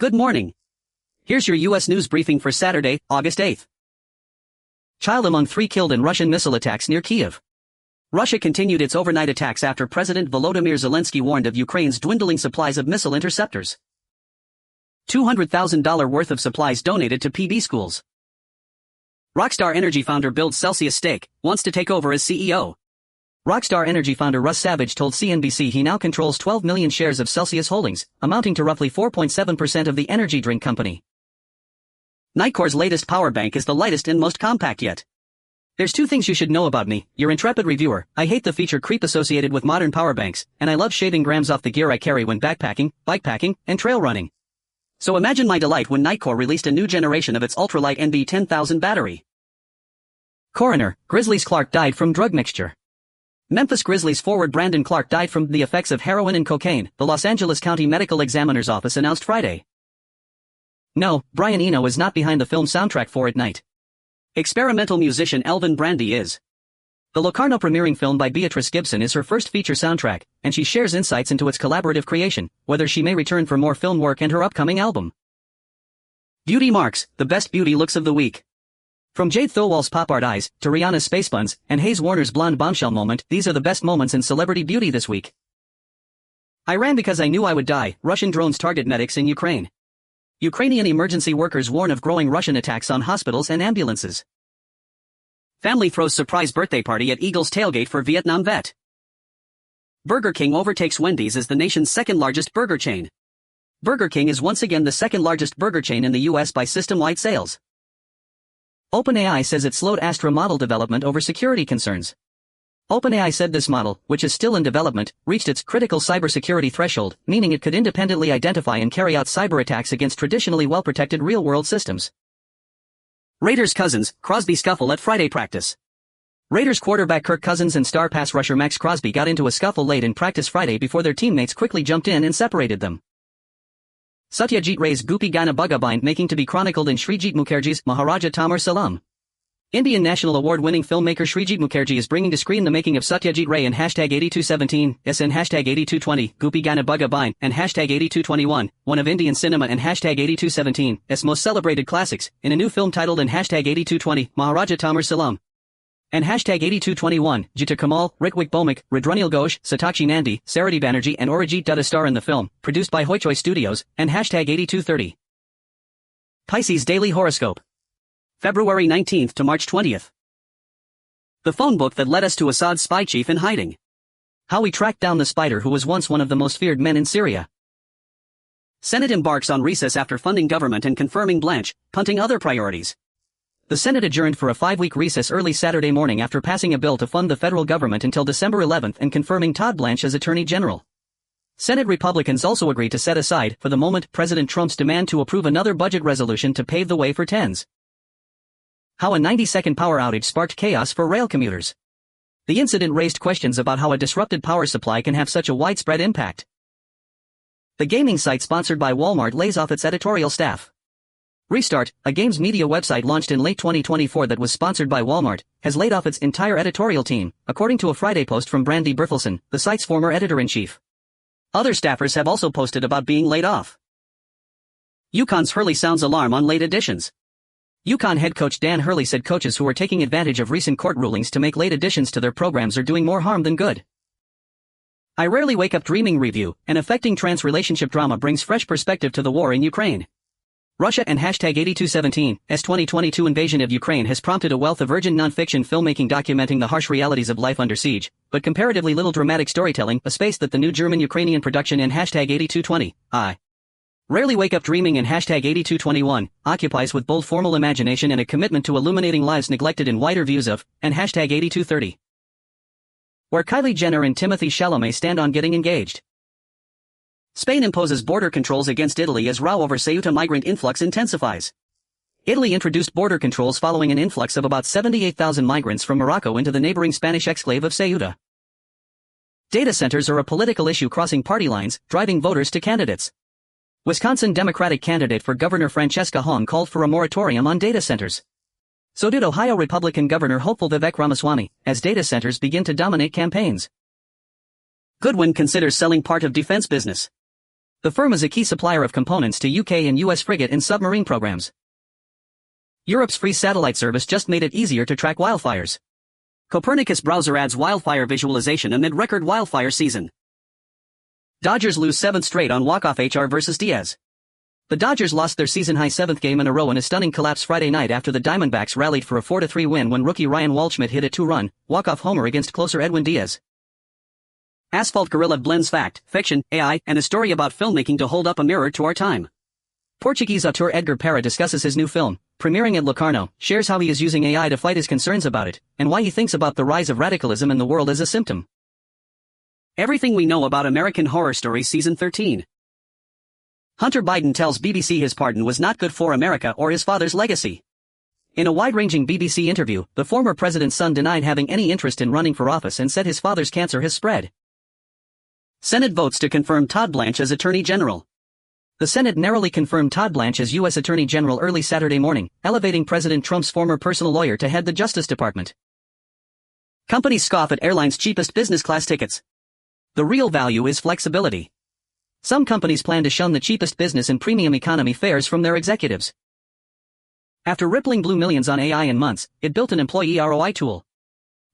Good morning. Here's your U.S. news briefing for Saturday, August 8th. Child among 3 killed in Russian missile attacks near Kyiv. Russia continued its overnight attacks after President Volodymyr Zelensky warned of Ukraine's dwindling supplies of missile interceptors. $200,000 worth of supplies donated to PB schools. Rockstar Energy founder builds Celsius stake, wants to take over as CEO. Rockstar Energy founder Russ Savage told CNBC he now controls 12 million shares of Celsius Holdings, amounting to roughly 4.7% of the energy drink company. Nitecore's latest power bank is the lightest and most compact yet. There's 2 things you should know about me, your intrepid reviewer. I hate the feature creep associated with modern power banks, and I love shaving grams off the gear I carry when backpacking, bikepacking, and trail running. So imagine my delight when Nitecore released a new generation of its ultralight NB10000 battery. Coroner, Grizzlies Clark died from drug mixture. Memphis Grizzlies forward Brandon Clark died from the effects of heroin and cocaine, the Los Angeles County Medical Examiner's Office announced Friday. No, Brian Eno is not behind the film soundtrack for At Night. Experimental musician Elvin Brandy is. The Locarno premiering film by Beatrice Gibson is her first feature soundtrack, and she shares insights into its collaborative creation, whether she may return for more film work and her upcoming album. Beauty marks, the best beauty looks of the week. From Jade Thowell's pop art eyes, to Rihanna's space buns, and Hayes Warner's blonde bombshell moment, these are the best moments in celebrity beauty this week. I ran because I knew I would die. Russian drones target medics in Ukraine. Ukrainian emergency workers warn of growing Russian attacks on hospitals and ambulances. Family throws surprise birthday party at Eagles tailgate for Vietnam vet. Burger King overtakes Wendy's as the nation's second-largest burger chain. Burger King is once again the second-largest burger chain in the U.S. by system-wide sales. OpenAI says it slowed Astra model development over security concerns. OpenAI said this model, which is still in development, reached its critical cybersecurity threshold, meaning it could independently identify and carry out cyber attacks against traditionally well-protected real-world systems. Raiders Cousins, Crosby scuffle at Friday practice. Raiders quarterback Kirk Cousins and star pass rusher Max Crosby got into a scuffle late in practice Friday before their teammates quickly jumped in and separated them. Satyajit Ray's Goopy Gana Bugabine making to be chronicled in Srijit Mukherjee's Maharaja Tamar Salam. Indian National Award-winning filmmaker Srijit Mukherjee is bringing to screen the making of Satyajit Ray in #8217, SN #8220, Goopy Gana Bugabine, and #8221, one of Indian cinema and #8217, most celebrated classics, in a new film titled in #8220, Maharaja Tamar Salam. And #8221, Jita Kamal, Ritwik Bhowmik, Rudranil Ghosh, Satakshi Nandi, Saradi Banerjee and Arijit Dutta star in the film, produced by Hoichoi Studios, and #8230. Pisces Daily Horoscope. February 19th to March 20th. The phone book that led us to Assad's spy chief in hiding. How we tracked down the spider who was once one of the most feared men in Syria. Senate embarks on recess after funding government and confirming Blanche, punting other priorities. The Senate adjourned for a 5-week recess early Saturday morning after passing a bill to fund the federal government until December 11th and confirming Todd Blanche as Attorney General. Senate Republicans also agreed to set aside, for the moment, President Trump's demand to approve another budget resolution to pave the way for TENS. How a 90-second power outage sparked chaos for rail commuters. The incident raised questions about how a disrupted power supply can have such a widespread impact. The gaming site sponsored by Walmart lays off its editorial staff. Restart, a games media website launched in late 2024 that was sponsored by Walmart, has laid off its entire editorial team, according to a Friday post from Brandy Berthelsen, the site's former editor-in-chief. Other staffers have also posted about being laid off. UConn's Hurley sounds alarm on late additions. UConn head coach Dan Hurley said coaches who are taking advantage of recent court rulings to make late additions to their programs are doing more harm than good. I Rarely Wake Up Dreaming review, an affecting trans-relationship drama brings fresh perspective to the war in Ukraine. Russia and #8217's 2022 invasion of Ukraine has prompted a wealth of urgent non-fiction filmmaking documenting the harsh realities of life under siege, but comparatively little dramatic storytelling, a space that the new German-Ukrainian production in #8220, I Rarely Wake Up Dreaming in #8221, occupies with bold formal imagination and a commitment to illuminating lives neglected in wider views of, and #8230. Where Kylie Jenner and Timothée Chalamet stand on getting engaged. Spain imposes border controls against Italy as row over Ceuta migrant influx intensifies. Italy introduced border controls following an influx of about 78,000 migrants from Morocco into the neighboring Spanish exclave of Ceuta. Data centers are a political issue crossing party lines, driving voters to candidates. Wisconsin Democratic candidate for governor Francesca Hong called for a moratorium on data centers. So did Ohio Republican Governor hopeful Vivek Ramaswamy, as data centers begin to dominate campaigns. Goodwin considers selling part of defense business. The firm is a key supplier of components to UK and US frigate and submarine programs. Europe's free satellite service just made it easier to track wildfires. Copernicus browser adds wildfire visualization amid record wildfire season. Dodgers lose 7th straight on walk-off HR versus Diaz. The Dodgers lost their season-high 7th game in a row in a stunning collapse Friday night after the Diamondbacks rallied for a 4-3 win when rookie Ryan Waldschmidt hit a 2-run, walk-off homer against closer Edwin Diaz. Asphalt Gorilla blends fact, fiction, AI, and a story about filmmaking to hold up a mirror to our time. Portuguese auteur Edgar Para discusses his new film, premiering at Locarno, shares how he is using AI to fight his concerns about it, and why he thinks about the rise of radicalism in the world as a symptom. Everything we know about American Horror Story Season 13. Hunter Biden tells BBC his pardon was not good for America or his father's legacy. In a wide-ranging BBC interview, the former president's son denied having any interest in running for office and said his father's cancer has spread. Senate votes to confirm Todd Blanche as Attorney General. The Senate narrowly confirmed Todd Blanche as U.S. Attorney General early Saturday morning, elevating President Trump's former personal lawyer to head the Justice Department. Companies scoff at airlines' cheapest business class tickets. The real value is flexibility. Some companies plan to shun the cheapest business and premium economy fares from their executives. After rippling blew millions on AI in months, it built an employee ROI tool.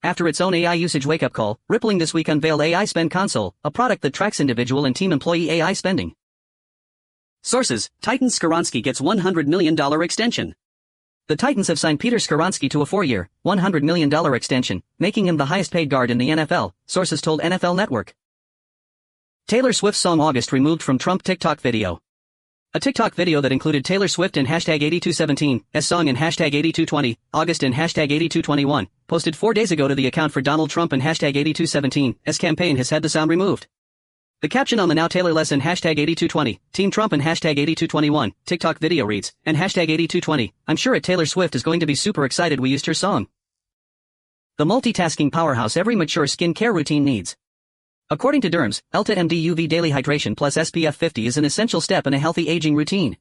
After its own AI usage wake-up call, Rippling this week unveiled AI Spend Console, a product that tracks individual and team employee AI spending. Sources, Titans Skaronski gets $100 million extension. The Titans have signed Peter Skaronski to a 4-year, $100 million extension, making him the highest-paid guard in the NFL, sources told NFL Network. Taylor Swift's song August removed from Trump TikTok video. A TikTok video that included Taylor Swift and hashtag 8217, S song and hashtag 8220, August and hashtag 8221, posted 4 days ago to the account for Donald Trump and hashtag 8217, S campaign has had the sound removed. The caption on the now Taylor Less and hashtag 8220, Team Trump and hashtag 8221, TikTok video reads, and hashtag 8220, I'm sure at Taylor Swift is going to be super excited we used her song. The multitasking powerhouse every mature skin care routine needs. According to Derms, Elta MD UV Daily Hydration plus SPF 50 is an essential step in a healthy aging routine.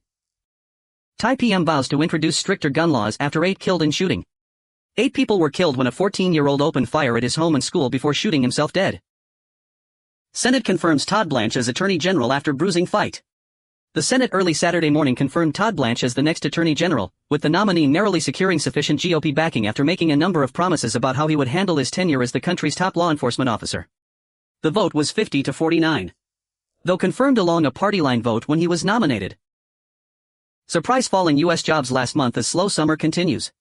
Thai PM vows to introduce stricter gun laws after 8 killed in shooting. 8 people were killed when a 14-year-old opened fire at his home and school before shooting himself dead. Senate confirms Todd Blanche as Attorney General after bruising fight. The Senate early Saturday morning confirmed Todd Blanche as the next Attorney General, with the nominee narrowly securing sufficient GOP backing after making a number of promises about how he would handle his tenure as the country's top law enforcement officer. The vote was 50-49. Though confirmed along a party line vote when he was nominated. Surprise fall in U.S. jobs last month as slow summer continues.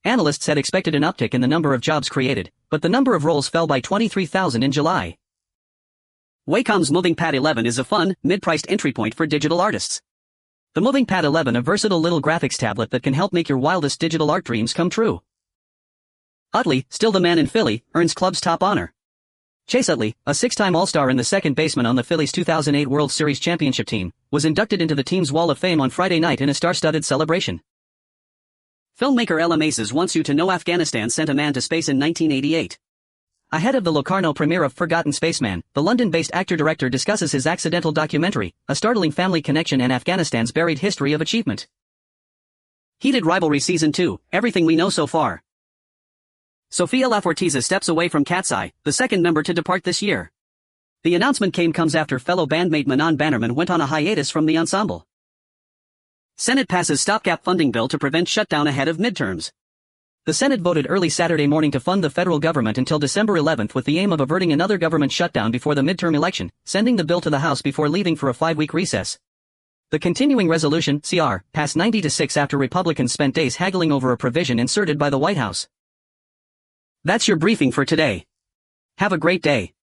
Analysts had expected an uptick in the number of jobs created, but the number of roles fell by 23,000 in July. Wacom's MovingPad 11 is a fun, mid-priced entry point for digital artists. The MovingPad 11, a versatile little graphics tablet that can help make your wildest digital art dreams come true. Utley, still the man in Philly, earns club's top honor. Chase Utley, a 6-time All-Star and the second baseman on the Phillies' 2008 World Series championship team, was inducted into the team's Wall of Fame on Friday night in a star-studded celebration. Filmmaker Ella Maces wants you to know Afghanistan sent a man to space in 1988. Ahead of the Locarno premiere of Forgotten Spaceman, the London-based actor-director discusses his accidental documentary, a startling family connection and Afghanistan's buried history of achievement. Heated Rivalry Season 2, everything we know so far. Sofia Lafortiza steps away from Cat's Eye, the second member to depart this year. The announcement comes after fellow bandmate Manon Bannerman went on a hiatus from the ensemble. Senate passes stopgap funding bill to prevent shutdown ahead of midterms. The Senate voted early Saturday morning to fund the federal government until December 11th with the aim of averting another government shutdown before the midterm election, sending the bill to the House before leaving for a 5-week recess. The continuing resolution, CR, passed 90-6 after Republicans spent days haggling over a provision inserted by the White House. That's your briefing for today. Have a great day.